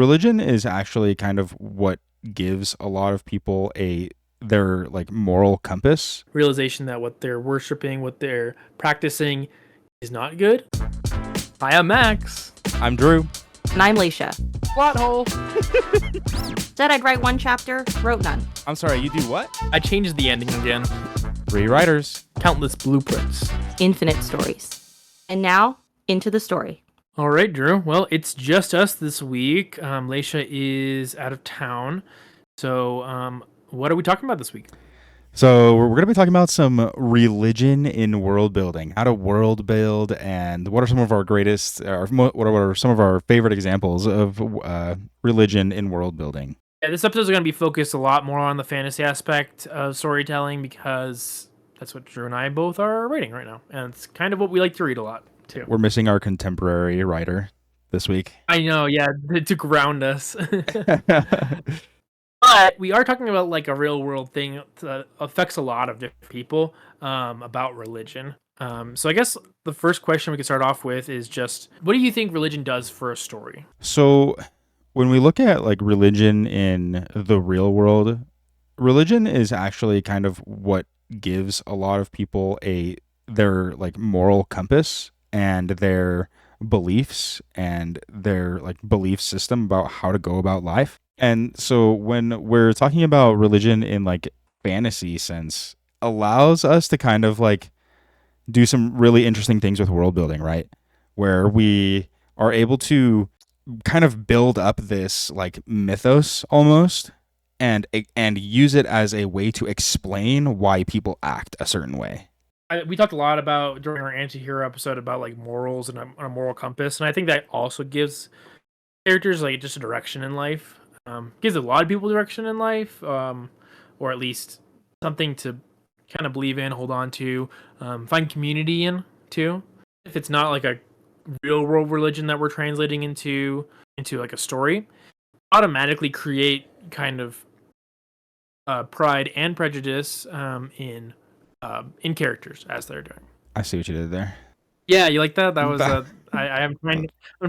Religion is actually kind of what gives a lot of people their like moral compass. Realization that what they're worshiping, what they're practicing is not good. Hi, I'm Max. I'm Drew. And I'm Leisha. Plot hole. Said I'd write one chapter, wrote none. I'm sorry, you do what? I changed the ending again. Rewriters. Countless blueprints. Infinite stories. And now, into the story. All right, Drew. Well, it's just us this week. Leisha is out of town. So, what are we talking about this week? So we're going to be talking about some religion in world building, how to world build, and what are some of our greatest, what are some of our favorite examples of religion in world building. Yeah, this episode is going to be focused a lot more on the fantasy aspect of storytelling because that's what Drew and I both are reading right now. And it's kind of what we like to read a lot, too. We're missing our contemporary writer this week. I know, yeah, to ground us. But we are talking about like a real world thing that affects a lot of different people about religion. So I guess the first question we could start off with is just, what do you think religion does for a story? So when we look at like religion in the real world, religion is actually kind of what gives a lot of people their like moral compass and their beliefs and their like belief system about how to go about life. And so when we're talking about religion in like fantasy sense, allows us to kind of like do some really interesting things with world building, right? Where we are able to kind of build up this like mythos almost and use it as a way to explain why people act a certain way. We talked a lot about during our anti-hero episode about like morals and a moral compass. And I think that also gives characters like just a direction in life. Gives a lot of people direction in life, or at least something to kind of believe in, hold on to, find community in too. If it's not like a real world religion that we're translating into like a story, automatically create kind of pride and prejudice in characters as they're doing. I see what you did there. Yeah, you like that? That was I'm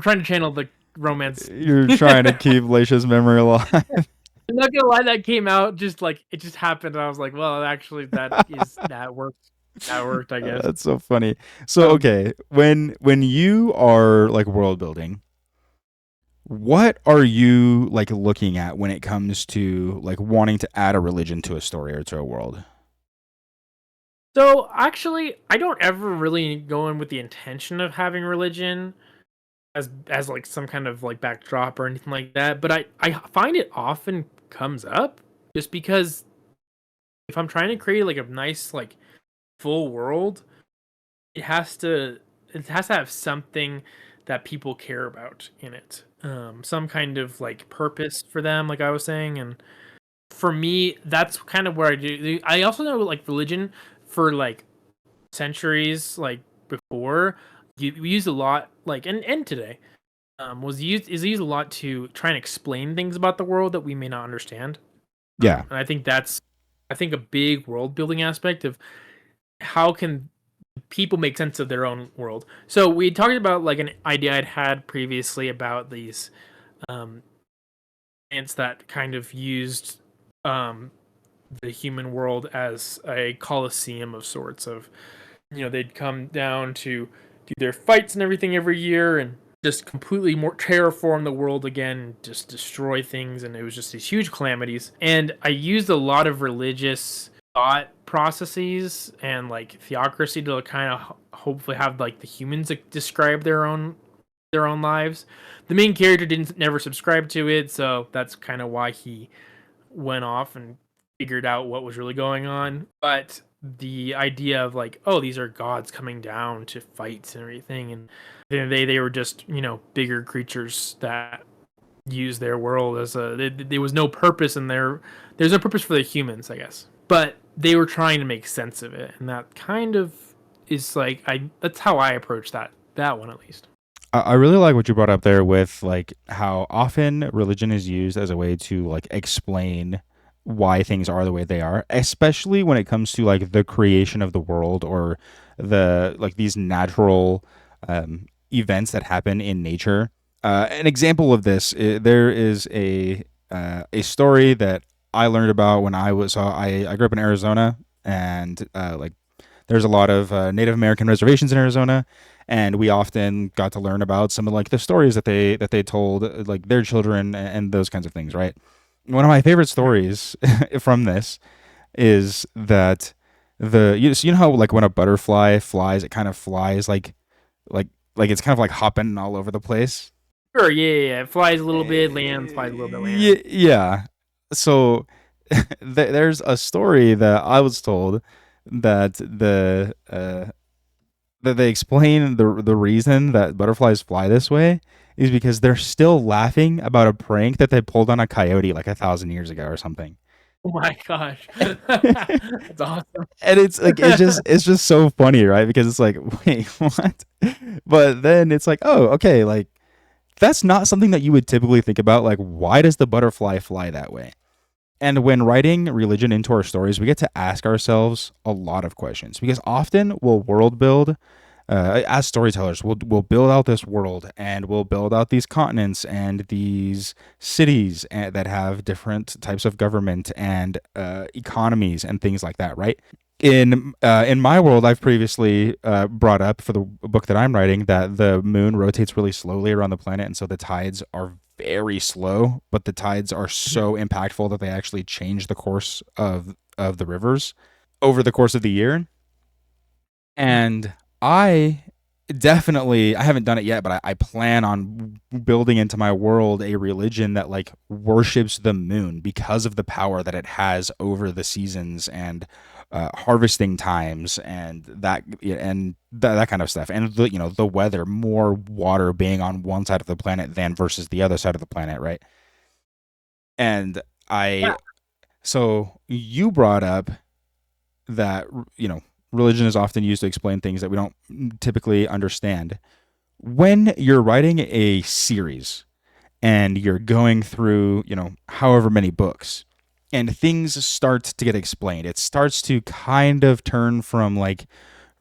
trying to channel the romance. You're trying to keep Leisha's memory alive. I'm not gonna lie, that came out just like it just happened. And I was like, well, actually, that worked. That worked, I guess. That's so funny. So okay, when you are like world building, what are you like looking at when it comes to like wanting to add a religion to a story or to a world? So actually, I don't ever really go in with the intention of having religion as like some kind of like backdrop or anything like that, but I find it often comes up just because if I'm trying to create like a nice like full world, it has to have something that people care about in it, some kind of like purpose for them, like I was saying. And for me, that's kind of where I also know like religion for like centuries like before, we use a lot like and today is used a lot to try and explain things about the world that we may not understand. Yeah. And I think that's a big world building aspect of how can people make sense of their own world. So we talked about like an idea I'd had previously about these ants that kind of used the human world as a coliseum of sorts of, they'd come down to do their fights and everything every year and just completely more terraform the world again, just destroy things, and it was just these huge calamities. And I used a lot of religious thought processes and like theocracy to kind of hopefully have like the humans describe their own lives. The main character never subscribe to it, so that's kind of why he went off and figured out what was really going on. But the idea of like, oh, these are gods coming down to fight and everything, and they were just bigger creatures that use their world as there was no purpose in there's no purpose for the humans, I guess, but they were trying to make sense of it, and that kind of is like that's how I approach that one, at least. I really like what you brought up there with like how often religion is used as a way to like explain why things are the way they are, especially when it comes to like the creation of the world or the like these natural events that happen in nature. An example of this, there is a story that I learned about when I grew up in Arizona, and like there's a lot of Native American reservations in Arizona, and we often got to learn about some of like the stories that they told like their children and those kinds of things, right? One of my favorite stories from this is that so you know how like when a butterfly flies, it kind of flies like it's kind of like hopping all over the place. Sure, yeah. It flies a little bit, lands, flies a little bit, lands. Yeah. So there's a story that I was told that that they explain the reason that butterflies fly this way is because they're still laughing about a prank that they pulled on a coyote like 1,000 years ago or something. Oh my gosh. That's awesome. And it's like it's just so funny, right? Because it's like, wait, what? But then it's like, oh, okay, like that's not something that you would typically think about. Like, why does the butterfly fly that way? And when writing religion into our stories, we get to ask ourselves a lot of questions because often we'll world build. As storytellers, we'll build out this world and we'll build out these continents and these cities that have different types of government and economies and things like that, right? In my world, I've previously brought up for the book that I'm writing that the moon rotates really slowly around the planet, and so the tides are very slow, but the tides are so impactful that they actually change the course of the rivers over the course of the year. And I I haven't done it yet, but I plan on building into my world a religion that like worships the moon because of the power that it has over the seasons and harvesting times and that kind of stuff, and the weather, more water being on one side of the planet than versus the other side of the planet, right? And I Yeah. so you brought up that religion is often used to explain things that we don't typically understand. When you're writing a series and you're going through, however many books, and things start to get explained, it starts to kind of turn from like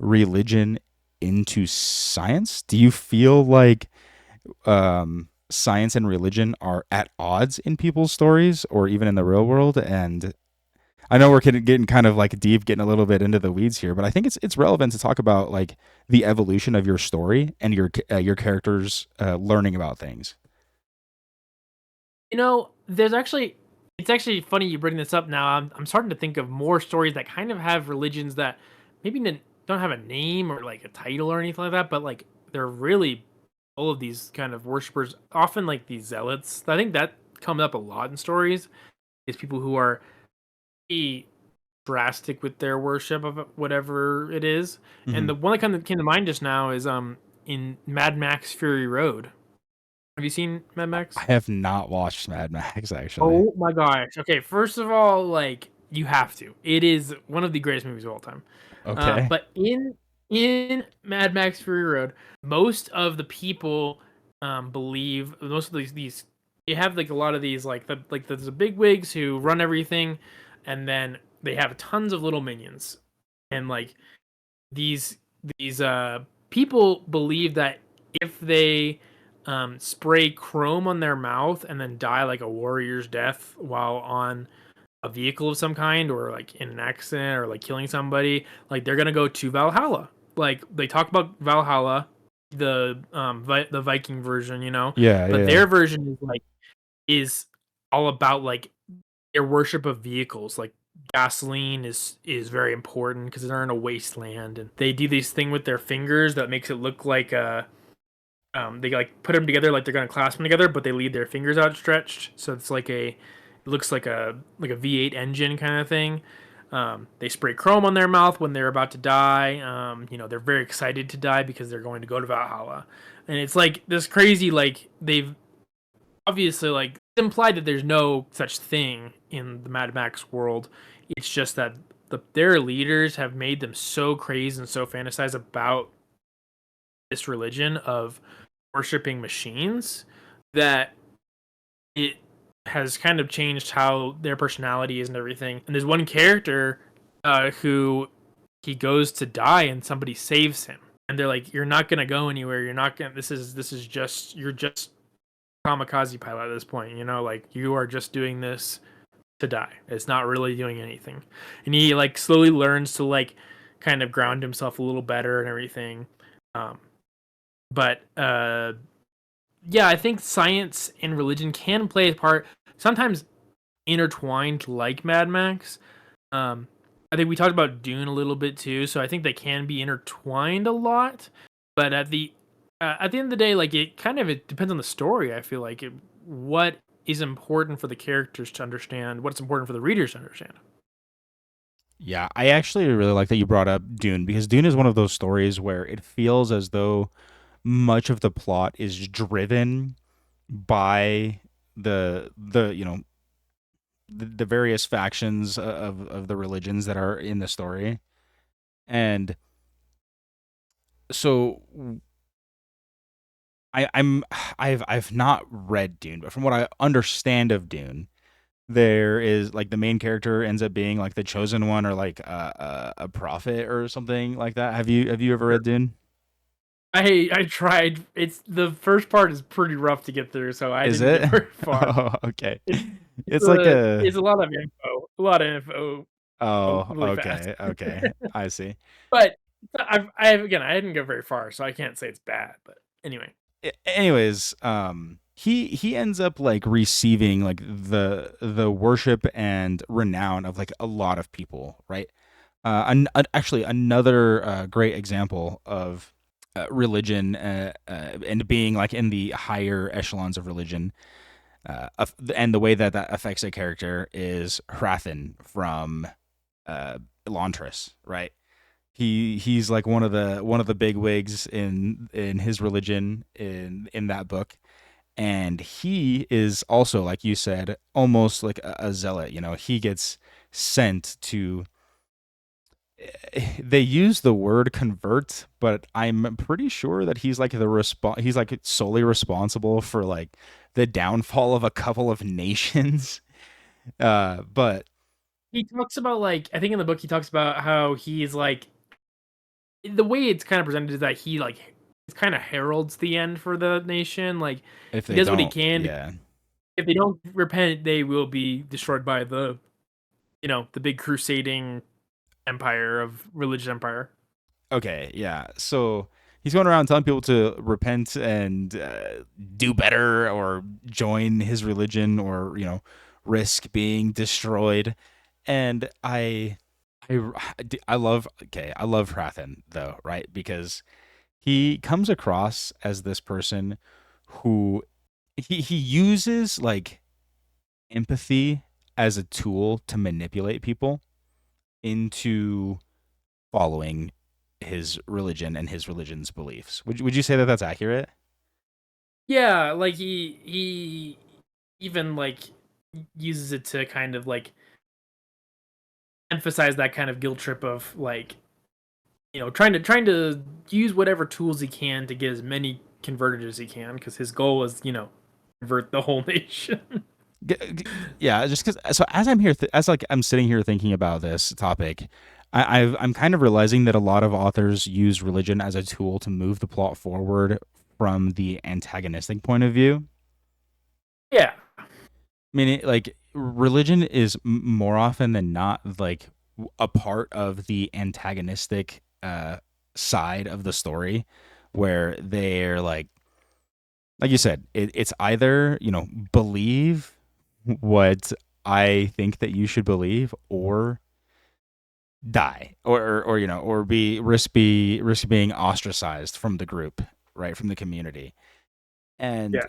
religion into science. Do you feel like science and religion are at odds in people's stories or even in the real world? And I know we're getting kind of like deep, getting a little bit into the weeds here, but I think it's relevant to talk about like the evolution of your story and your characters learning about things. There's actually it's actually funny you bring this up now. I'm starting to think of more stories that kind of have religions that maybe don't have a name or like a title or anything like that, but like they're really all of these kind of worshippers, often like these zealots. I think that comes up a lot in stories. Is people who are pretty drastic with their worship of whatever it is. And Hmm. the one that came to mind just now is in Mad Max Fury Road. Have you seen Mad I Max? have not watched Mad Max actually. Oh my gosh. Okay, first of all, like you have to. It is one of the greatest movies of all time. Okay. But in Mad Max Fury Road, most of the people believe most of these you have like a lot of these there's the big wigs who run everything, and then they have tons of little minions, and like these these people believe that if they spray chrome on their mouth and then die like a warrior's death while on a vehicle of some kind or like in an accident or like killing somebody, like they're gonna go to Valhalla. Like they talk about Valhalla, the Viking version, Yeah, but yeah. their version is all about like their worship of vehicles. Like gasoline is very important because they're in a wasteland, and they do this thing with their fingers that makes it look like they like put them together like they're gonna clasp them together, but they leave their fingers outstretched, so it's like it looks like a V8 engine kind of thing. They spray chrome on their mouth when they're about to die. They're very excited to die because they're going to go to Valhalla, and it's like this crazy like they've obviously like implied that there's no such thing in the Mad Max world. It's just that their leaders have made them so crazed and so fantasize about this religion of worshiping machines that it has kind of changed how their personality is and everything. And there's one character who he goes to die and somebody saves him. And they're like, "You're not gonna go anywhere. You're not gonna. This is just you're just kamikaze pilot at this point. You know, like you are just doing this to die. It's not really doing anything. And he like slowly learns to like kind of ground himself a little better and everything. Um, but yeah, I think science and religion can play a part. Sometimes intertwined, like Mad Max. I think we talked about Dune a little bit too, so I think they can be intertwined a lot. But at the end of the day, like it depends on the story. I feel like what is important for the characters to understand, what's important for the readers to understand. Yeah, I actually really like that you brought up Dune because Dune is one of those stories where it feels as though much of the plot is driven by the the various factions of the religions that are in the story. And so I'm I've not read Dune, but from what I understand of Dune, there is like the main character ends up being like the chosen one or like a prophet or something like that. Have you ever read Dune? I tried. It's the first part is pretty rough to get through, so I Is didn't it? get very far. Oh, okay. It's It's like it's a a lot of info, oh, really fast. okay, okay. I see. But I've again, I didn't go very far, so I can't say it's bad. But anyway, Anyways, he ends up like receiving like the worship and renown of like a lot of people, right? Actually, another great example of religion and being like in the higher echelons of religion, and the way that that affects a character is Hrathen from Elantris, right? He's like one of the big wigs in his religion in that book, and he is also, like you said, almost like a zealot. He gets sent to. They use the word convert, but I'm pretty sure that he's like he's like solely responsible for like the downfall of a couple of nations. But he talks about like I think in the book he talks about how he's like the way it's kind of presented is that he like it's kind of heralds the end for the nation. Like if he they does what he don't, can. yeah. If they don't repent, they will be destroyed by the big crusading empire of religious empire. Okay, yeah. So he's going around telling people to repent and do better or join his religion or risk being destroyed. And I love I love Hrathen though, right? Because he comes across as this person who he uses like empathy as a tool to manipulate people into following his religion and his religion's beliefs. Would you say that that's accurate? Yeah, like he even like uses it to kind of like emphasize that kind of guilt trip of like trying to use whatever tools he can to get as many converted as he can because his goal is convert the whole nation. Yeah, just because. So as I'm here, as like I'm sitting here thinking about this topic, I'm kind of realizing that a lot of authors use religion as a tool to move the plot forward from the antagonistic point of view. Yeah, I mean, like religion is more often than not like a part of the antagonistic side of the story, where they're like you said, it's either believe what I think that you should believe, or die, or risk being ostracized from the group, right, from the community. And yeah.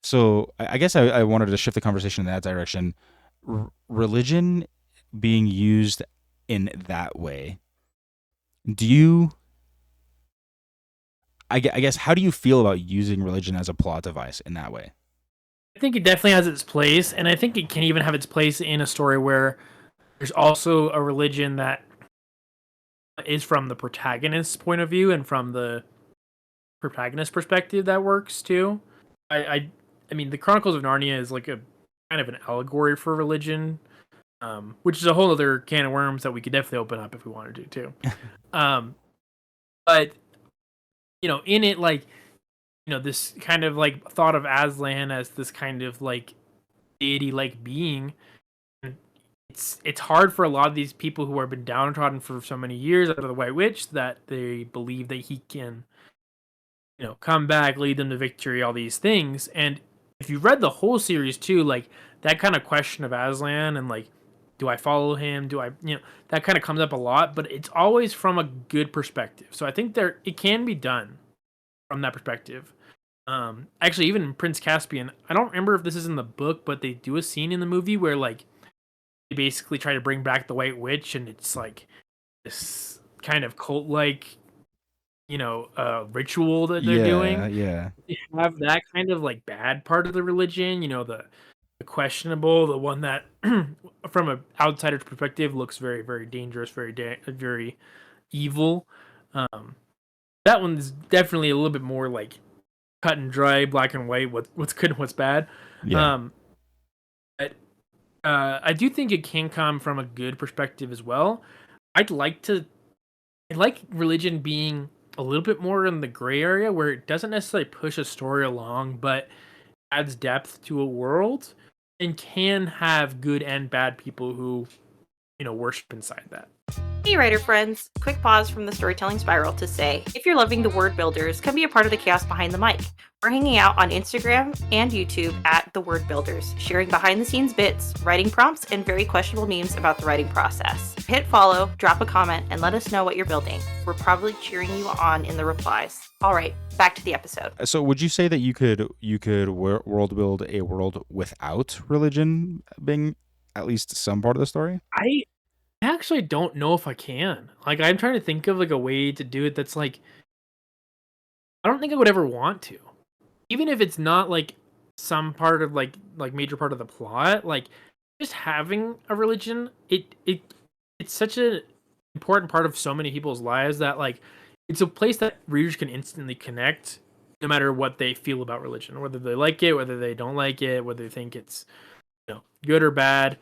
so I guess I wanted to shift the conversation in that direction. Religion being used in that way. Do you? I guess how do you feel about using religion as a plot device in that way? I think it definitely has its place, and I think it can even have its place in a story where there's also a religion that is from the protagonist's point of view and from the protagonist perspective that works too. I mean, the Chronicles of Narnia is like a kind of an allegory for religion, which is a whole other can of worms that we could definitely open up if we wanted to too. Um, but in it, like this kind of like thought of Aslan as this kind of like deity like being. And it's hard for a lot of these people who have been downtrodden for so many years out of the White Witch that they believe that he can, come back, lead them to victory, all these things. And if you read the whole series too, like that kind of question of Aslan and like, do I follow him? Do I, that kind of comes up a lot, but it's always from a good perspective. So I think it can be done from that perspective. Actually, even Prince Caspian, I don't remember if this is in the book, but they do a scene in the movie where like they basically try to bring back the White Witch, and it's like this kind of cult like, ritual that they're doing. Yeah. They have that kind of like bad part of the religion, the questionable, the one that from an outsider's perspective looks very, very dangerous, very evil. That one's definitely a little bit more like cut and dry, black and white, what's good and what's bad. Yeah. But I do think it can come from a good perspective as well. I like religion being a little bit more in the gray area where it doesn't necessarily push a story along, but adds depth to a world and can have good and bad people who, worship inside that. Hey writer friends, quick pause from the storytelling spiral to say, if you're loving the Word Builders, come be a part of the chaos behind the mic. We're hanging out on Instagram and YouTube at The Word Builders, sharing behind the scenes bits, writing prompts, and very questionable memes about the writing process. Hit follow, drop a comment, and let us know what you're building. We're probably cheering you on in the replies. All right, back to the episode. So would you say that you could world build a world without religion being at least some part of the story? I actually don't know if I can. Like, I'm trying to think of like a way to do it that's like, I don't think I would ever want to, even if it's not like some part of like major part of the plot. Like, just having a religion, it's such an important part of so many people's lives that like it's a place that readers can instantly connect, no matter what they feel about religion, whether they like it, whether they don't like it, whether they think it's good or bad.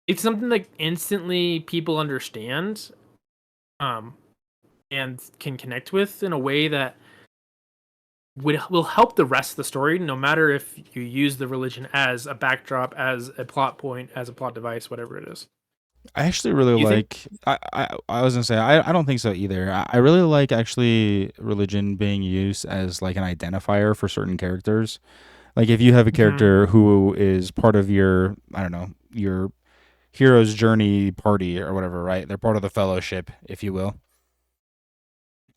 It's something that instantly people understand, and can connect with in a way that will help the rest of the story, no matter if you use the religion as a backdrop, as a plot point, as a plot device, whatever it is. I actually really You think? like. I was gonna say I don't think so either. I really like actually religion being used as like an identifier for certain characters. Like if you have a character who is part of your, I don't know, your hero's journey party or whatever, right? They're part of the fellowship, if you will.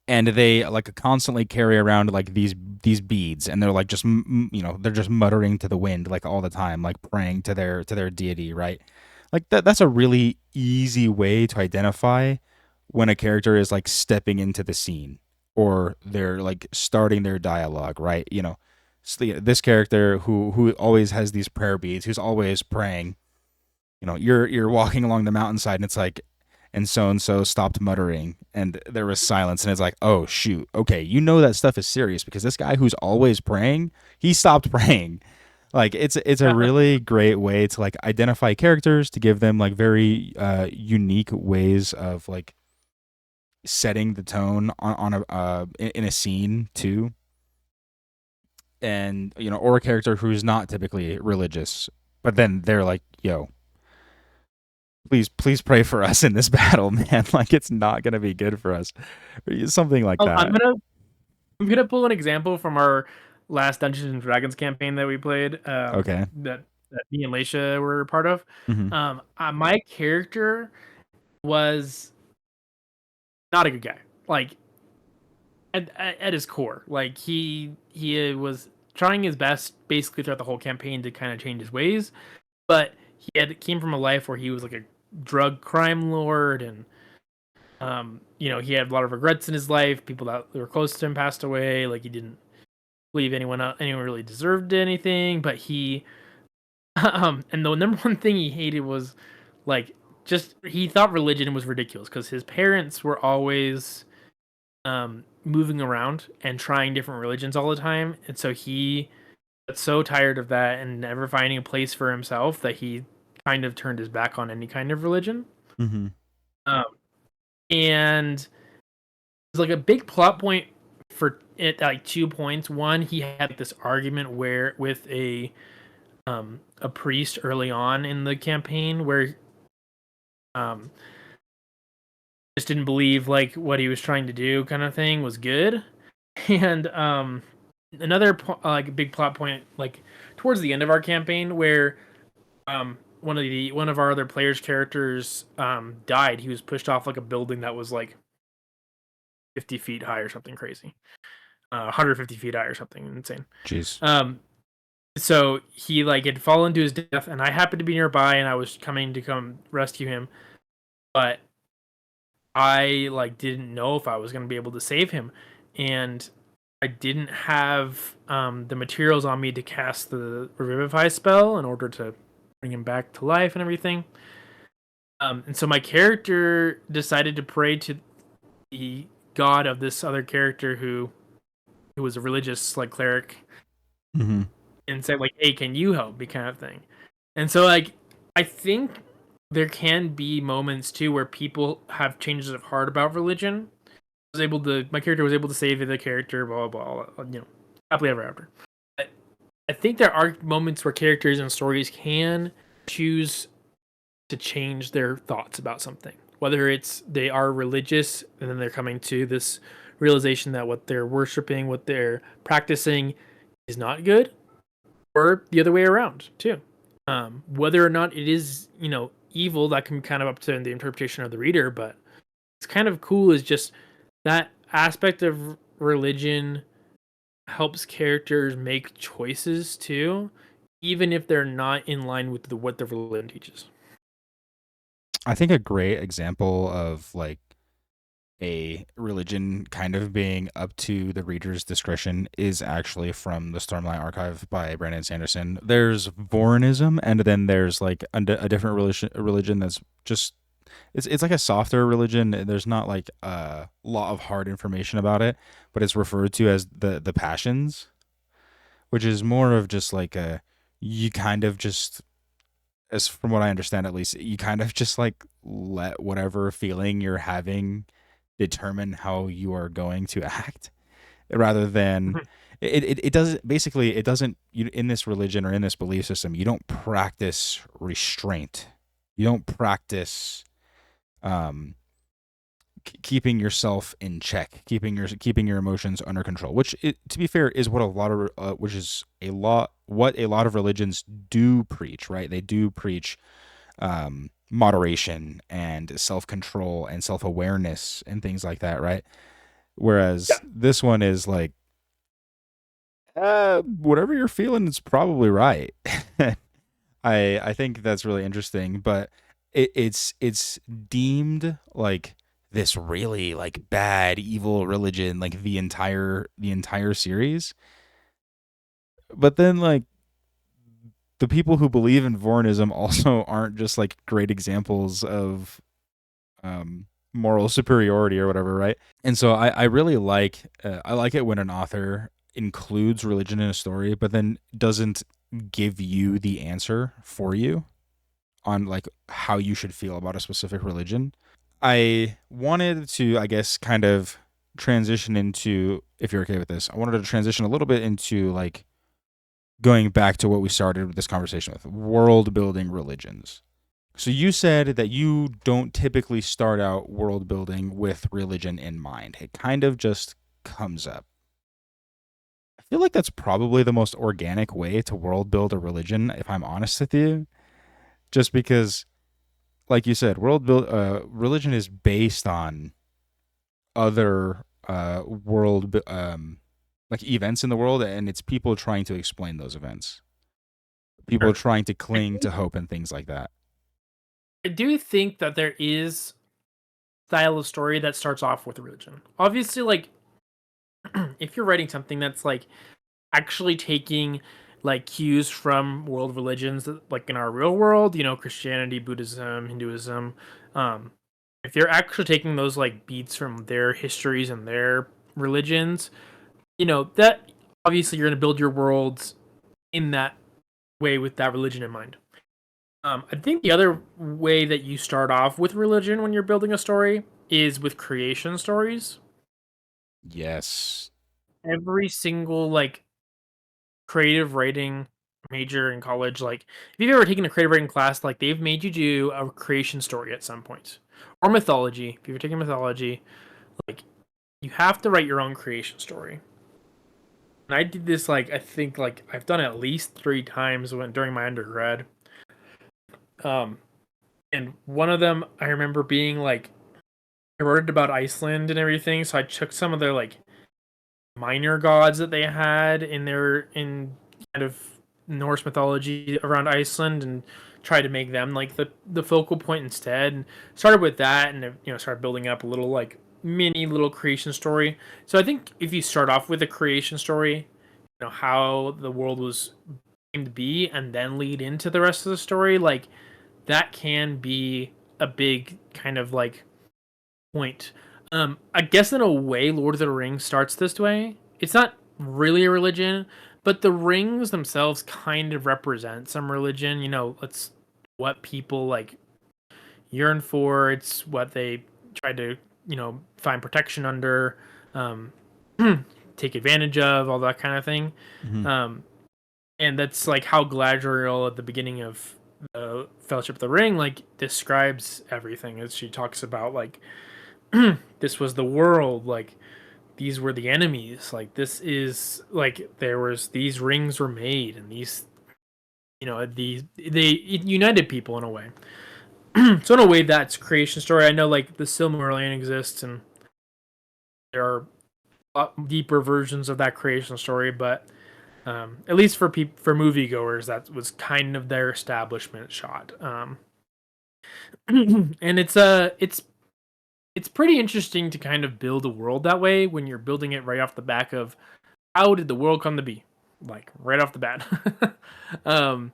And they like constantly carry around like these beads, and they're like just they're just muttering to the wind like all the time, like praying to their deity, right? Like that's a really easy way to identify when a character is like stepping into the scene or they're like starting their dialogue, right? So this character who always has these prayer beads, who's always praying. You're walking along the mountainside, and it's like, and so stopped muttering, and there was silence, and it's like, oh shoot, okay, that stuff is serious because this guy who's always praying, he stopped praying. Like it's a really great way to like identify characters, to give them like very unique ways of like setting the tone on a in a scene too. And or a character who's not typically religious, but then they're like, yo, please pray for us in this battle, man. Like it's not gonna be good for us. Something like that. I'm gonna pull an example from our last Dungeons and Dragons campaign that we played. Okay. That me and Leisha were a part of. Mhm. My character was not a good guy. Like at his core, like he was trying his best basically throughout the whole campaign to kind of change his ways, but came from a life where he was like a drug crime lord, and he had a lot of regrets in his life. People that were close to him passed away. Like he didn't believe anyone really deserved anything, but he and the number one thing he hated was like just he thought religion was ridiculous because his parents were always moving around and trying different religions all the time, and so he got so tired of that and never finding a place for himself that he kind of turned his back on any kind of religion. Mm-hmm. And it's like a big plot point for it like 2 points. One, he had this argument where with a priest early on in the campaign where just didn't believe like what he was trying to do kind of thing was good. And another like big plot point like towards the end of our campaign where one of our other players' characters died. He was pushed off like a building that was like 50 feet high or something crazy. 150 feet high or something insane. Jeez. So he like had fallen to his death, and I happened to be nearby, and I was coming to come rescue him, but I like didn't know if I was going to be able to save him, and I didn't have the materials on me to cast the Revivify spell in order to bring him back to life and everything. And so my character decided to pray to the god of this other character who was a religious like cleric, Mm-hmm. and said like, "Hey, can you help me?" kind of thing. And so like I think there can be moments too where people have changes of heart about religion. My character was able to save the character, blah blah blah, happily ever after. I think there are moments where characters and stories can choose to change their thoughts about something. Whether it's they are religious and then they're coming to this realization that what they're worshiping, what they're practicing is not good, or the other way around too. Whether or not it is, evil, that can be kind of up to the interpretation of the reader, but it's kind of cool is just that aspect of religion helps characters make choices too, even if they're not in line with what the religion teaches. I think a great example of like a religion kind of being up to the reader's discretion is actually from the Stormlight Archive by Brandon Sanderson. There's Vorinism, and then there's like a different religion that's just it's like a softer religion. There's not like a lot of hard information about it, but it's referred to as the Passions, which is more of just like you kind of just, as from what I understand at least, you kind of just like let whatever feeling you're having determine how you are going to act, rather than it doesn't, basically it doesn't, you, in this religion or in this belief system, you don't practice restraint, you don't practice keeping yourself in check, keeping your emotions under control, which to be fair is what a lot of religions do preach, right? They do preach moderation and self-control and self-awareness and things like that, right? Whereas this one is like, whatever you're feeling is probably right. I think that's really interesting, but it's deemed like this really like bad evil religion, like the entire series. But then like the people who believe in Vorinism also aren't just like great examples of moral superiority or whatever, right? And so I really like I like it when an author includes religion in a story, but then doesn't give you the answer for you on like how you should feel about a specific religion. I wanted to, I guess, kind of transition into, if you're okay with this, I wanted to transition a little bit into like going back to what we started this conversation with, world building religions. So you said that you don't typically start out world building with religion in mind. It kind of just comes up. I feel like that's probably the most organic way to world build a religion, if I'm honest with you. Just because, like you said, religion is based on other like events in the world, and it's people trying to explain those events. People trying to cling to hope and things like that. I do think that there is style of story that starts off with religion. Obviously, like if you're writing something that's like actually taking like cues from world religions, like in our real world, Christianity, Buddhism, Hinduism, if you're actually taking those like beats from their histories and their religions, that obviously you're going to build your worlds in that way with that religion in mind. I think the other way that you start off with religion when you're building a story is with creation stories. Yes. every single like creative writing major in college, like if you've ever taken a creative writing class, like they've made you do a creation story at some point, or mythology. If you're taking mythology, like you have to write your own creation story. And I did this like I think like I've done it at least 3 times when during my undergrad. Um, and one of them I remember being like I wrote it about Iceland and everything, so I took some of their like minor gods that they had in kind of Norse mythology around Iceland and tried to make them like the focal point instead. And started with that, and started building up a little like mini little creation story. So I think if you start off with a creation story, how the world was came to be, and then lead into the rest of the story, like that can be a big kind of like point. I guess in a way, Lord of the Rings starts this way. It's not really a religion, but the rings themselves kind of represent some religion. It's what people like yearn for. It's what they try to, find protection under, take advantage of, all that kind of thing. Mhm. And that's like how Galadriel at the beginning of the Fellowship of the Ring like describes everything as she talks about like this was the world, like these were the enemies, like this is like there was these rings were made, and these it united people in a way. So in a way that's creation story. I know like the Silmarillion exists, and there are a lot deeper versions of that creation story, but at least for moviegoers, that was kind of their establishment shot. And it's pretty interesting to kind of build a world that way when you're building it right off the back of how did the world come to be, like right off the bat. um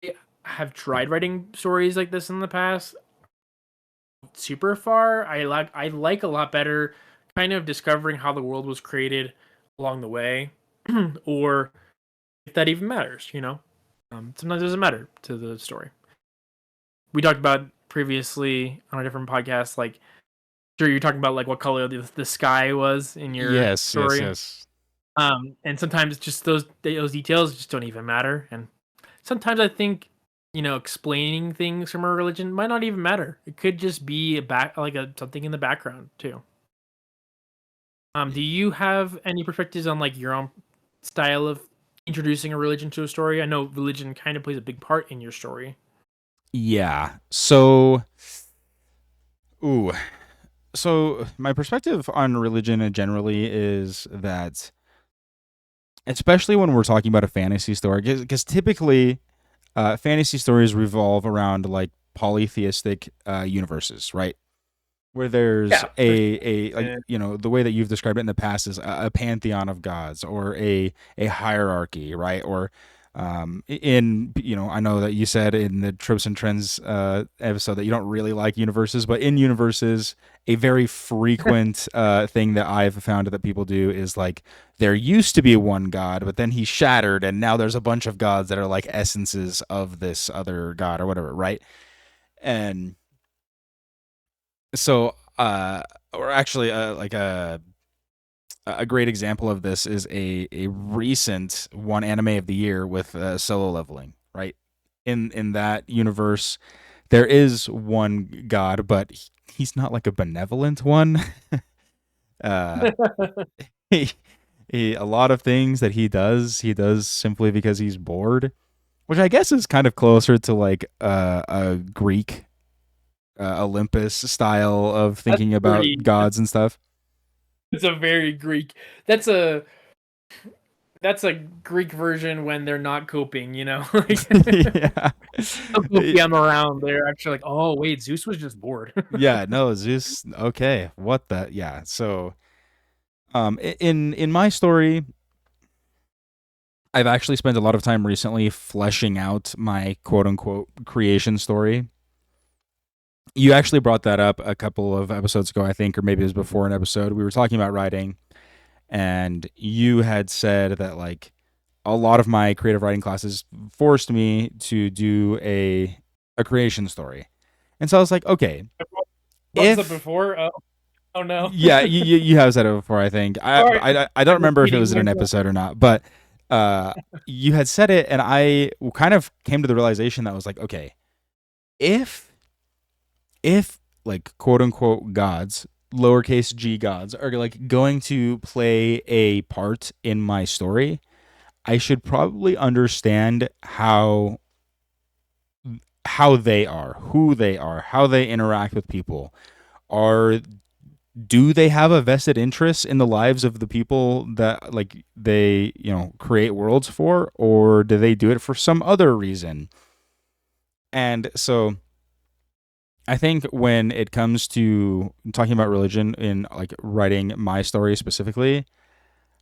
I have tried writing stories like this in the past. Super far, I like a lot better kind of discovering how the world was created along the way, or if that even matters. Sometimes it doesn't matter to the story. We talked about previously on a different podcast, like sure you're talking about like what color the sky was in your Yes, yes, story. yes. And sometimes just those details just don't even matter. And sometimes I think explaining things from a religion might not even matter. It could just be something in the background too. Do you have any perspectives on like your own style of introducing a religion to a story? I know religion kind of plays a big part in your story. Yeah. So, ooh. So my perspective on religion generally is that, especially when we're talking about a fantasy story, because typically fantasy stories revolve around like polytheistic universes, right? Where there's Yeah, for a like sure. the way that you've described it in the past is a pantheon of gods, or a hierarchy, right? Or in I know that you said in the Tropes and Trends episode that you don't really like universes, but in universes, a very frequent thing that I've found that people do is like there used to be one god, but then he shattered, and now there's a bunch of gods that are like essences of this other god or whatever, right? And so or actually like a great example of this is a recent one anime of the year with Solo Leveling, right? In that universe there is one god, but he's not like a benevolent one. uh he, a lot of things that he does simply because he's bored, which I guess is kind of closer to like a Greek Olympus style of That's thinking about pretty. gods and stuff. It's a very Greek. That's a that's a Greek version when they're not coping. Like Yeah. Copy I'm around. They're actually like, oh wait, Zeus was just bored. Yeah, no, Zeus. Okay, what the? Yeah. So, in my story, I've actually spent a lot of time recently fleshing out my quote unquote creation story. You actually brought that up a couple of episodes ago, I think, or maybe it was before an episode. We were talking about writing, and you had said that like a lot of my creative writing classes forced me to do a creation story. And so I was like, okay, What was it if before? Oh no. Yeah, you have said it before. I think All right. I don't I'm remember if it repeating was in an myself. episode or not, but uh, you had said it, and I kind of came to the realization that I was like, okay, if like quote unquote gods, lowercase g gods, are like going to play a part in my story, I should probably understand how they are, who they are, how they interact with people. Are Do they have a vested interest in the lives of the people that like they, create worlds for, or do they do it for some other reason? And so I think when it comes to talking about religion in like writing my story specifically,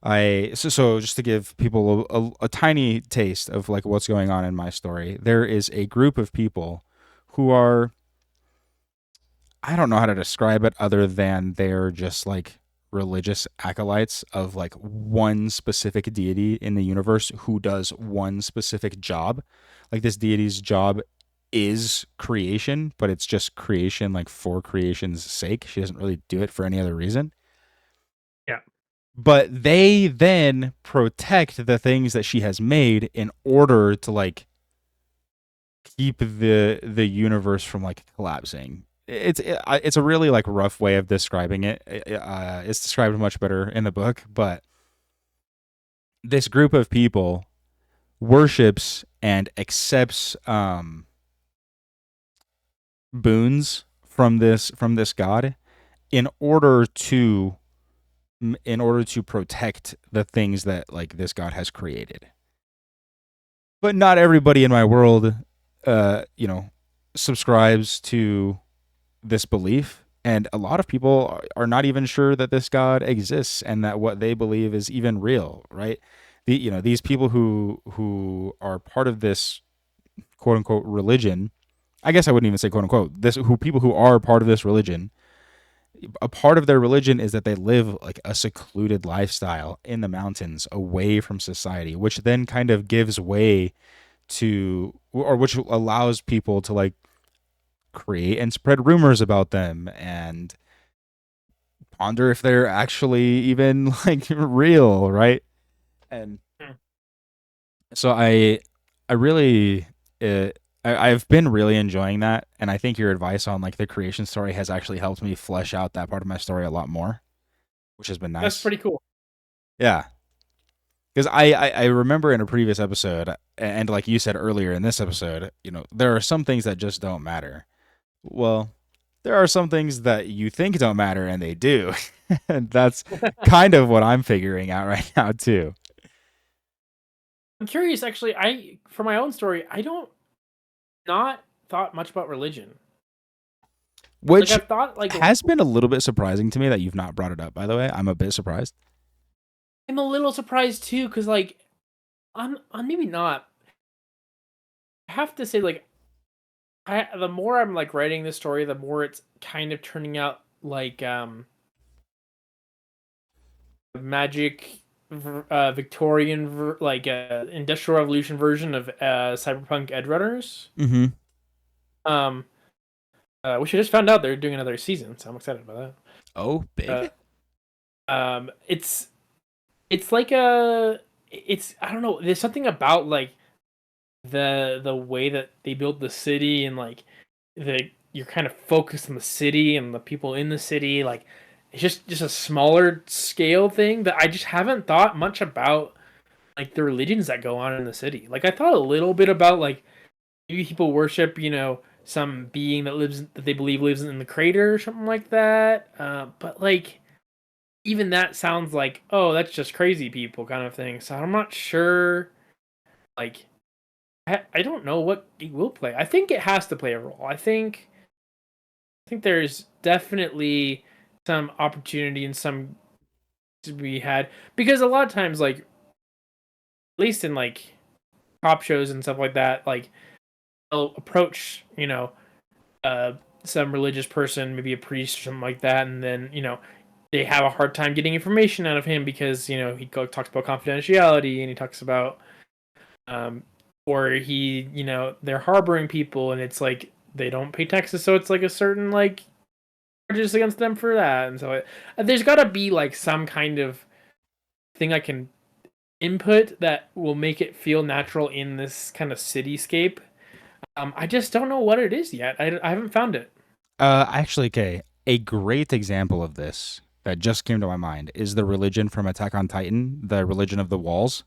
so just to give people a tiny taste of like what's going on in my story, there is a group of people who are, I don't know how to describe it other than they're just like religious acolytes of like one specific deity in the universe who does one specific job. Like this deity's job is creation, but it's just creation like for creation's sake. She doesn't really do it for any other reason. Yeah. But they then protect the things that she has made in order to like keep the universe from like collapsing. It's a really like rough way of describing it. It's described much better in the book, but this group of people worships and accepts boons from this god in order to protect the things that like this god has created. But not everybody in my world, you know, subscribes to this belief, and a lot of people are not even sure that this god exists and that what they believe is even real, right? These people who are part of this quote unquote religion, I guess I wouldn't even say quote unquote, this who people who are part of this religion, a part of their religion is that they live like a secluded lifestyle in the mountains away from society, which then kind of gives way to, or which allows people to like create and spread rumors about them and ponder if they're actually even like real, right? And Hmm. so I really I've been really enjoying that, and I think your advice on like the creation story has actually helped me flesh out that part of my story a lot more, which has been That's nice. pretty cool. Yeah, because I remember in a previous episode, and like you said earlier in this episode, there are some things that just don't matter. Well, there are some things that you think don't matter and they do. And that's kind of what I'm figuring out right now too. I'm curious, actually. For my own story, I don't not thought much about religion. Like Which I've thought, like has been a little bit surprising to me that you've not brought it up, by the way. I'm a bit surprised. I'm a little surprised too, because like I'm maybe not. I have to say, like the more I'm like writing this story, the more it's kind of turning out like magic Victorian like industrial revolution version of cyberpunk Edgerunners. Mm-hmm. Um, which I just found out they're doing another season, so I'm excited about Oh, big? that. It's like it's I don't know. There's something about like the way that they build the city and like you're kind of focused on the city and the people in the city. Like it's just a smaller scale thing that I just haven't thought much about, like the religions that go on in the city. Like I thought a little bit about like maybe people worship, some being that they believe lives in the crater or something like that. But like even that sounds like, oh, that's just crazy people kind of thing. So I'm not sure. Like I don't know what it will play. I think it has to play a role. I think there's definitely some opportunity and some to be had, because a lot of times, like at least in like cop shows and stuff like that, like they'll approach uh some religious person, maybe a priest or something like that, and then they have a hard time getting information out of him because he talks about confidentiality and he talks about um or they're harboring people, and it's like they don't pay taxes, so it's like a certain like prejudice against them for that, and so there's got to be like some kind of thing I can input that will make it feel natural in this kind of cityscape. I just don't know what it is yet. I haven't found it. Actually, okay, a great example of this that just came to my mind is the religion from Attack on Titan, the religion of the walls,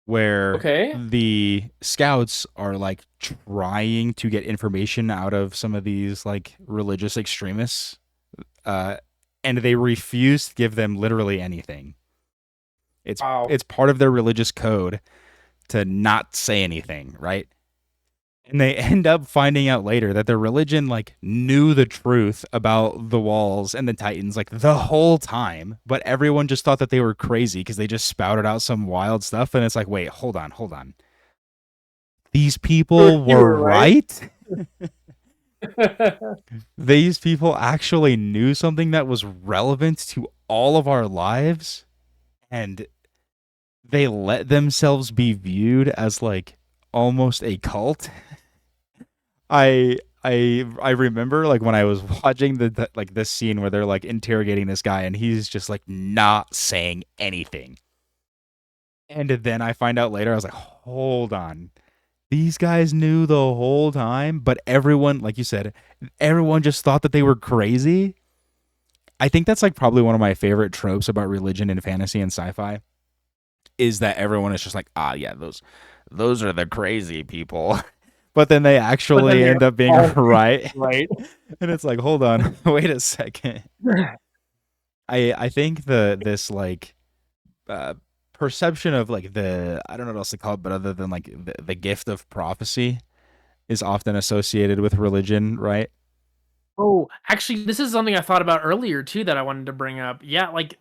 where Okay. the scouts are like trying to get information out of some of these like religious extremists, and they refuse to give them literally anything. Wow. It's part of their religious code to not say anything, right? And they end up finding out later that their religion like knew the truth about the walls and the Titans like the whole time, but everyone just thought that they were crazy because they just spouted out some wild stuff. And it's like, wait, hold on. These people You were were right. These people actually knew something that was relevant to all of our lives, and they let themselves be viewed as like almost a cult. I remember like when I was watching the like this scene where they're like interrogating this guy and he's just like not saying anything. And then I find out later, I was like, hold on. These guys knew the whole time, but everyone, like you said, everyone just thought that they were crazy. I think that's like probably one of my favorite tropes about religion in fantasy and sci-fi is that everyone is just like, ah, yeah, those are the crazy people. But then they actually end up being right. Right. And it's like, hold on, wait a second. I think this like perception of like I don't know what else to call it, but other than like the gift of prophecy is often associated with religion, right? Oh, actually, this is something I thought about earlier too that I wanted to bring up. Yeah, like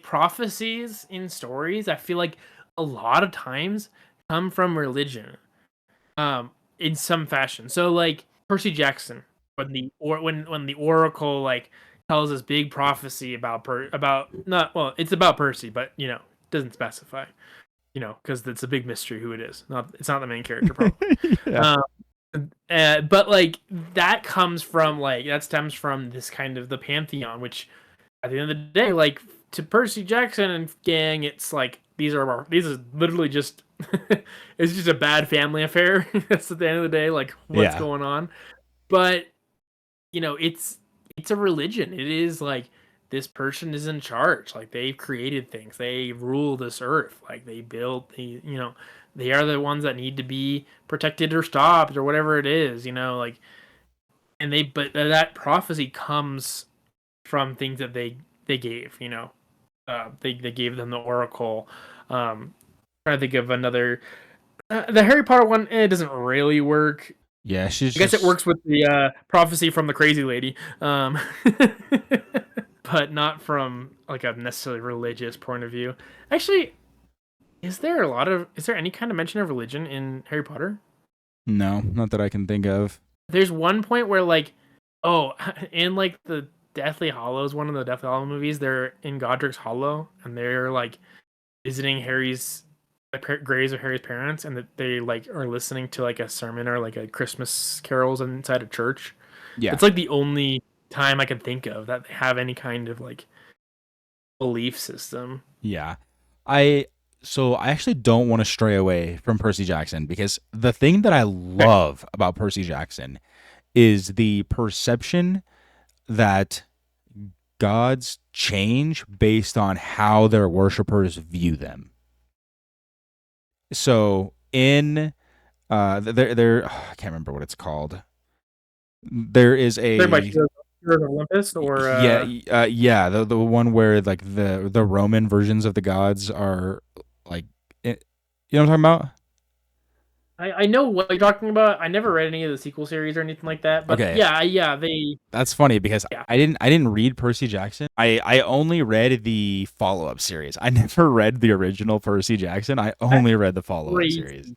prophecies in stories, I feel like a lot of times come from religion, in some fashion. So like Percy Jackson, when the Oracle like tells this big prophecy about it's about Percy, but doesn't specify, because it's a big mystery who it is. It's not the main character probably. Yeah. But like that stems from this kind of the pantheon, which at the end of the day, like to Percy Jackson and gang, it's like these are literally just it's just a bad family affair. That's at the end of the day, like what's going on. But it's a religion. It is like this person is in charge. Like they've created things. They rule this earth. Like they built they are the ones that need to be protected or stopped or whatever it is, like, but that prophecy comes from things that they gave, they gave them the Oracle. Trying to think of another, the Harry Potter one. It doesn't really work. Yeah, I guess it works with the prophecy from the crazy lady, but not from like a necessarily religious point of view. Actually, is there any kind of mention of religion in Harry Potter? No, not that I can think of. There's one point where in like the Deathly Hallows, one of the Deathly Hallows movies, they're in Godric's Hollow and they're like visiting graves of Harry's parents, and that they like are listening to like a sermon or like a Christmas carols inside a church. Yeah, it's like the only time I can think of that they have any kind of like belief system. Yeah, so I actually don't want to stray away from Percy Jackson, because the thing that I love about Percy Jackson is the perception that gods change based on how their worshipers view them. So in I can't remember what it's called. There is a Heroes of Olympus, or the one where like the Roman versions of the gods are like, you know what I'm talking about? I know what you're talking about. I never read any of the sequel series or anything like that. But okay. Yeah, they. That's funny because I didn't read Percy Jackson. I only read the follow-up series. I never read the original Percy Jackson. I only read the follow-up series.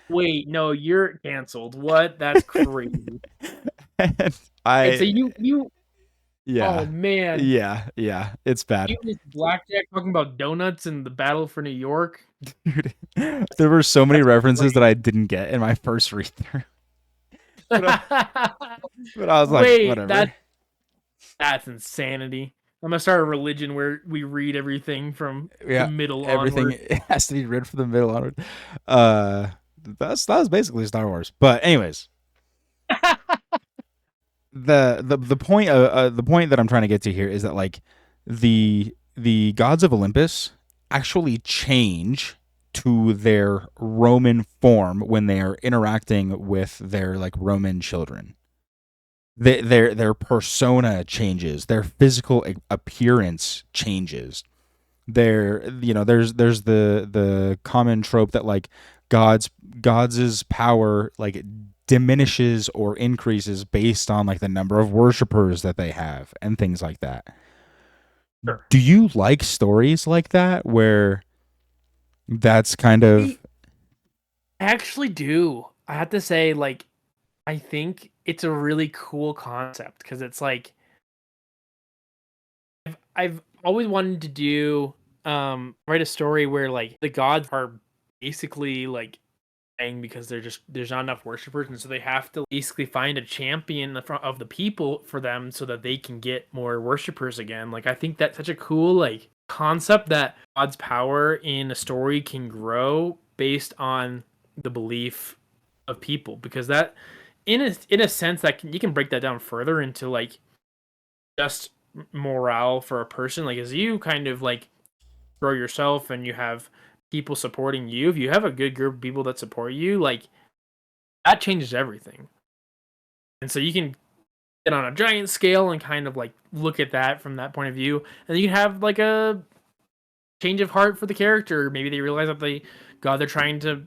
Wait, no, you're canceled. What? That's crazy. So you. Yeah. Oh man. Yeah. It's bad. You just Blackjack talking about donuts and the battle for New York. Dude, there were so many references that I didn't get in my first read through. But I was like, whatever. That's insanity. I'm gonna start a religion where we read everything from the Yeah, middle everything onward. has to be read from the middle onward. Uh, that was basically Star Wars. But anyways, the point that I'm trying to get to here is that like the gods of Olympus actually change to their Roman form when they are interacting with their like Roman children. Their persona changes, their physical appearance changes. There's the common trope that like God's power like diminishes or increases based on like the number of worshipers that they have and things like that. Sure. Do you like stories like that where that's kind I of actually do. I have to say, like, I think it's a really cool concept because it's like I've always wanted to do write a story where like the gods are basically like dying because there's not enough worshipers, and so they have to basically find a champion in the front of the people for them so that they can get more worshipers again. Like I think that's such a cool like concept that God's power in a story can grow based on the belief of people, because that in a sense that you can break that down further into like just morale for a person. Like as you kind of like grow yourself and you have people supporting you, if you have a good group of people that support you, like that changes everything. And so you can get on a giant scale and kind of like look at that from that point of view, and you can have like a change of heart for the character. Maybe they realize that the god they're trying to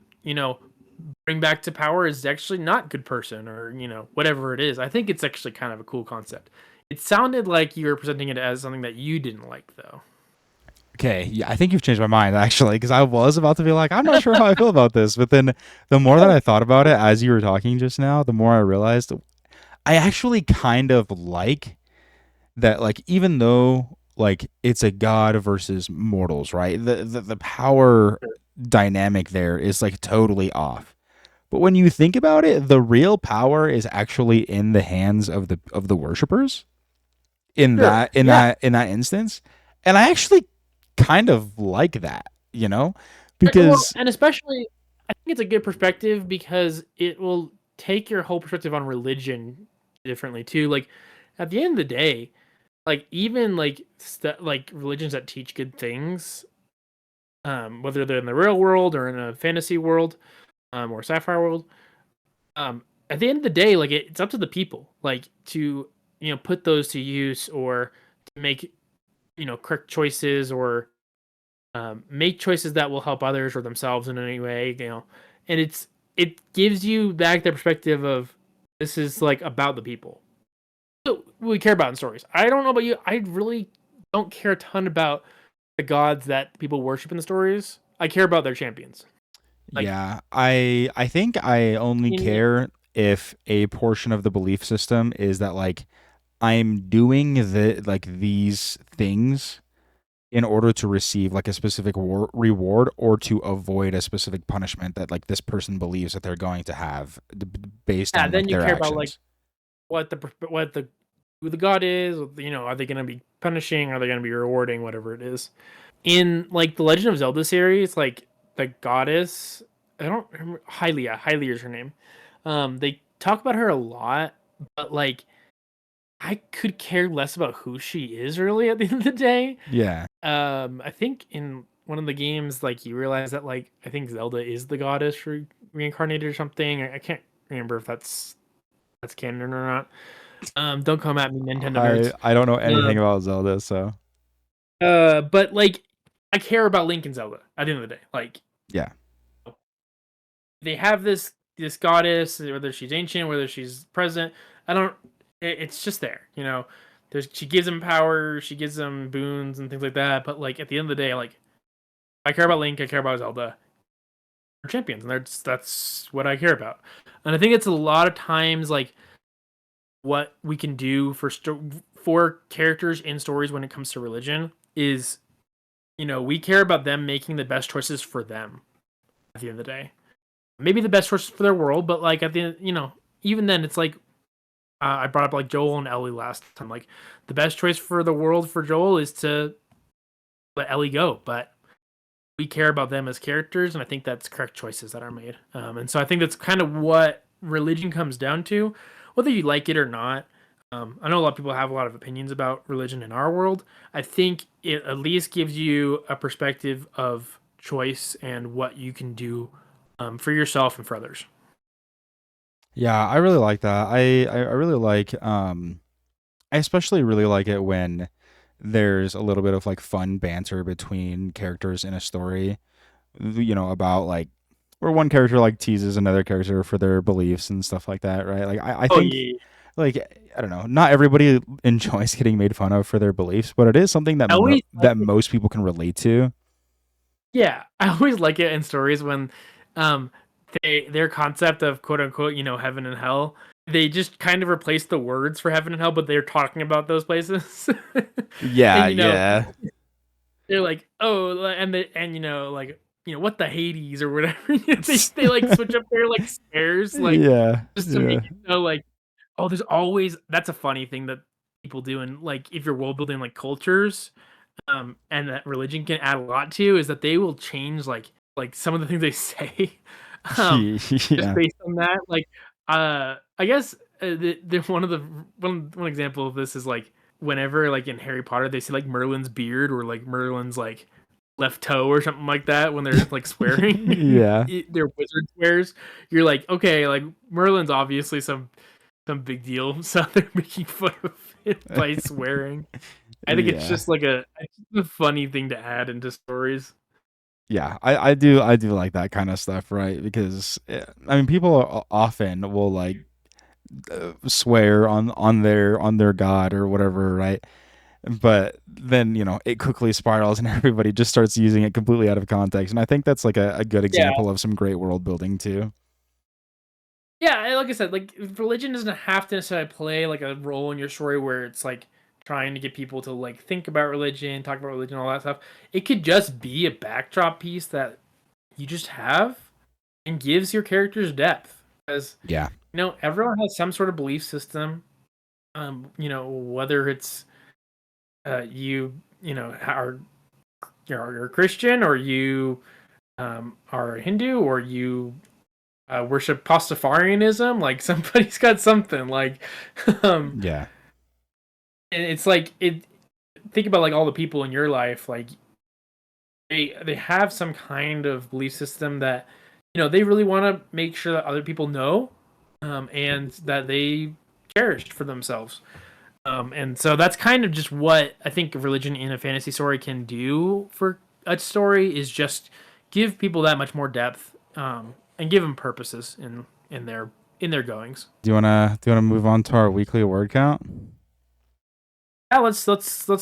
bring back to power is actually not a good person, or whatever it is. I think it's actually kind of a cool concept. It sounded like you were presenting it as something that you didn't like, though. okay? Yeah, I think you've changed my mind actually because I was about to be like I'm not sure how I feel about this, but then the more that I thought about it as you were talking just now, the more I realized I actually kind of like that like even though like it's a god versus mortals, right? The power dynamic there is like totally off. But when you think about it, the real power is actually in the hands of the worshippers in Sure. that in Yeah. that in that instance. And I actually kind of like that, Well, because and especially, I think it's a good perspective because it will take your whole perspective on religion differently too. Like, at the end of the day, like even like like religions that teach good things, whether they're in the real world or in a fantasy world, or sci-fi world, at the end of the day, like it's up to the people, like to put those to use, or to make correct choices, or make choices that will help others or themselves in any way, and it gives you back the perspective of this is like about the people. So we care about in stories. I don't know about you. I really don't care a ton about the gods that people worship in the stories. I care about their champions. Like yeah, I think I only in care if a portion of the belief system is that like I'm doing these things in order to receive like a specific reward or to avoid a specific punishment that like this person believes that they're going to have based yeah, on then like you their care about like actions. what the who the god is. Are they going to be punishing? Are they going to be rewarding? Whatever it is. In like the Legend of Zelda series, like the goddess, I don't remember, Hylia is her name. They talk about her a lot, but like I could care less about who she is really at the end of the day. Yeah. I think in one of the games, like you realize that like I think Zelda is the goddess reincarnated or something. I can't remember if that's canon or not. Don't come at me, Nintendo nerds. I don't know anything Um, about Zelda, so but like I care about Link and Zelda at the end of the day. Like yeah. they have this goddess, whether she's ancient, whether she's present. I don't. It's just there, she gives them power, she gives them boons and things like that. But like at the end of the day, like I care about Link, I care about Zelda, they're champions, and that's what I care about. And I think it's a lot of times like what we can do for characters in stories when it comes to religion is, we care about them making the best choices for them at the end of the day. Maybe the best choices for their world, but like at the end, even then, it's like I brought up like Joel and Ellie last time. Like the best choice for the world for Joel is to let Ellie go, but we care about them as characters, and I think that's correct choices that are made. And so I think that's kind of what religion comes down to, whether you like it or not. I know a lot of people have a lot of opinions about religion in our world. I think it at least gives you a perspective of choice and what you can do for yourself and for others. Yeah, I really like that. I really like I especially really like it when there's a little bit of like fun banter between characters in a story, about like where one character like teases another character for their beliefs and stuff like that, right? Like I Oh think yeah, like I don't know, not everybody enjoys getting made fun of for their beliefs, but it is something that I always like that most people can relate to. Yeah, I always like it in stories when um their concept of quote unquote, heaven and hell, they just kind of replace the words for heaven and hell, but they're talking about those places. Yeah, And yeah. they're like, oh, and like, what the Hades or whatever. They like switch up their like squares, like Yeah, just to make yeah. it so like, oh, there's always that's a funny thing that people do, and like if you're world building like cultures, and that religion can add a lot to is that they will change like some of the things they say, um, just Yeah. based on that. Like, I guess the one of the one example of this is like whenever like in Harry Potter they see like Merlin's beard or like Merlin's like left toe or something like that when they're like swearing, Yeah. their wizard swears. You're like, okay, like Merlin's obviously some big deal, so they're making fun of it by swearing. I think it's Yeah. just it's just a funny thing to add into stories. Yeah, I do like that kind of stuff, right? Because I mean, people often will like swear on their god or whatever, right? But then it quickly spirals and everybody just starts using it completely out of context. And I think that's like a good Yeah, example of some great world building too. yeah. Like I said, like religion doesn't have to necessarily play like a role in your story where it's like trying to get people to like think about religion, talk about religion, all that stuff. It could just be a backdrop piece that you just have and gives your characters depth. Because Yeah. everyone has some sort of belief system. Whether it's you're a Christian or you are a Hindu or you worship Pastafarianism. Like somebody's got something. Like, um, Yeah. and it's like it. Think about like all the people in your life. Like they have some kind of belief system that they really want to make sure that other people know, and that they cherished for themselves. And so that's kind of just what I think religion in a fantasy story can do for a story is just give people that much more depth, and give them purposes in their goings. Do you wanna move on to our weekly word count? Yeah, let's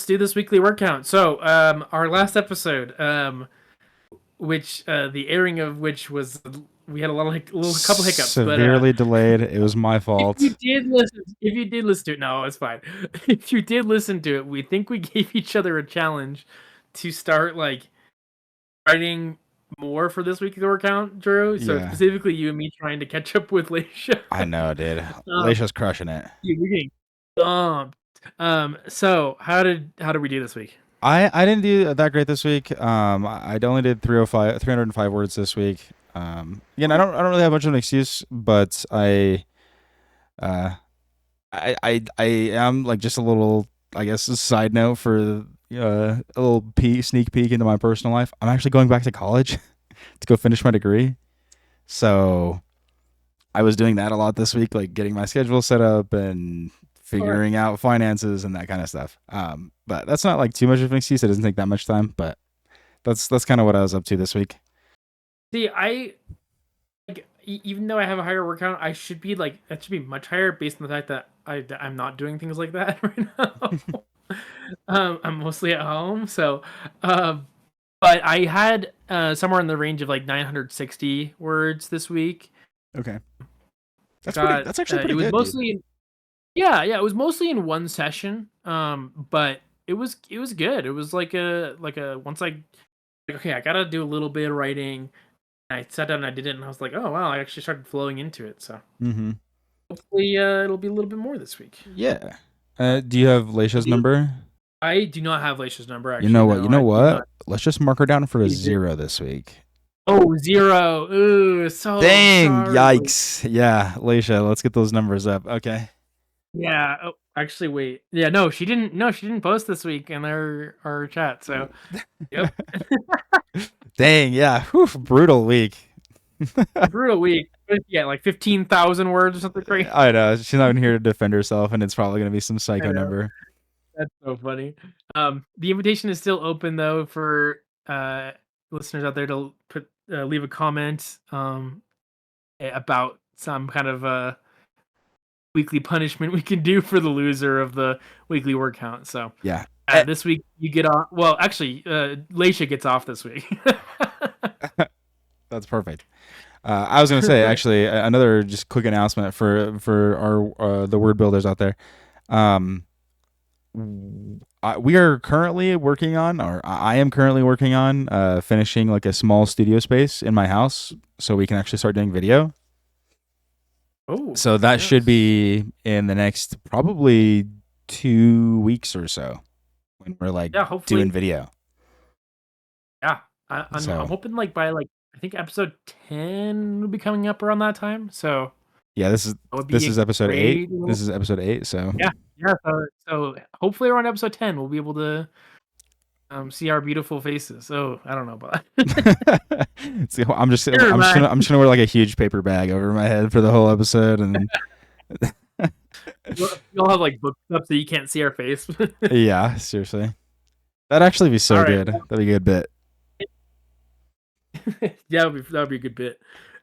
do this weekly word count. So, our last episode, which the airing of which was we had a lot of a little couple hiccups, but Severely delayed. It was my fault. if you did listen to it, no, it's fine. If you did listen to it, we think we gave each other a challenge to start like writing more for this week's word count, Drew. So Yeah, specifically, you and me trying to catch up with Leisha. I know, dude. um, Leisha's crushing it. we're getting bumped. So how did we do this week? I didn't do that great this week. I only did 305 words this week. Again, I don't really have much of an excuse, but uh I am like just a little, I guess, a side note for a little sneak peek into my personal life. I'm actually going back to college to go finish my degree. So I was doing that a lot this week, like getting my schedule set up and Or figuring out finances and that kind of stuff. But that's not like too much of an excuse. It doesn't take that much time, but that's kind of what I was up to this week. see, I like even though I have a higher word count, I should be like that should be much higher based on the fact that I'm not doing things like that right now. I'm mostly at home, so um, but I had somewhere in the range of like 960 words this week. Okay, Got that's actually it pretty was good, dude. mostly yeah, it was mostly in one session. But it was good. It was like a once I like okay, I gotta do a little bit of writing. I sat down and I did it, and I was like, oh wow, I actually started flowing into it. So Mm-hmm. hopefully it'll be a little bit more this week. Yeah. Do you have Leisha's Do you? number? I do not have Laisha's number, You know actually. what? You No, know I do what? not. Let's just mark her down for a You do? 0 this week. Oh, 0. Ooh, so Dang! sorry. Yikes! Yeah, Leisha, let's get those numbers up. Okay. Yeah. Oh, actually, wait. Yeah, no, she didn't. No, she didn't post this week in our chat. So, yep, Dang! Yeah. Whew, brutal week. brutal week. Yeah, like 15,000 words or something crazy. I know she's not even here to defend herself, and it's probably gonna be some I psycho know. number. That's so funny. The invitation is still open though for listeners out there to leave a comment about some kind of weekly punishment we can do for the loser of the weekly word count. So Yeah. this week you get off. Well, actually, Leisha gets off this week. That's perfect. I was gonna say actually another just quick announcement for our the word builders out there. We are currently working on, or I am currently working on, finishing like a small studio space in my house, so we can actually start doing video. Oh, So that should be in the next probably 2 weeks or so when we're like hopefully doing video. Yeah, I'm So- hoping like by like I think episode 10 will be coming up around that time. So Yeah, this that would be is a episode 8. great little- This is episode 8. So Yeah. So hopefully around episode 10 we'll be able to see our beautiful faces. So I don't know about that. See, I'm just Never mind. I'm just gonna wear like a huge paper bag over my head for the whole episode, and You'll have like book stuff so you can't see our face. yeah, seriously, that'd actually be so All right. good. That'd be a good bit. Yeah, that would be a good bit.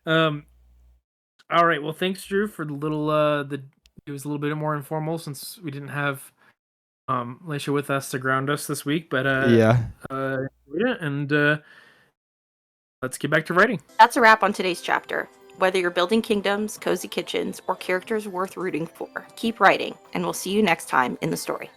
All right. Well, thanks, Drew, for the little it was a little bit more informal since we didn't have Leisha with us to ground us this week, but Yeah. and let's get back to writing. That's a wrap on today's chapter. Whether you're building kingdoms, cozy kitchens, or characters worth rooting for, keep writing, and we'll see you next time in the story.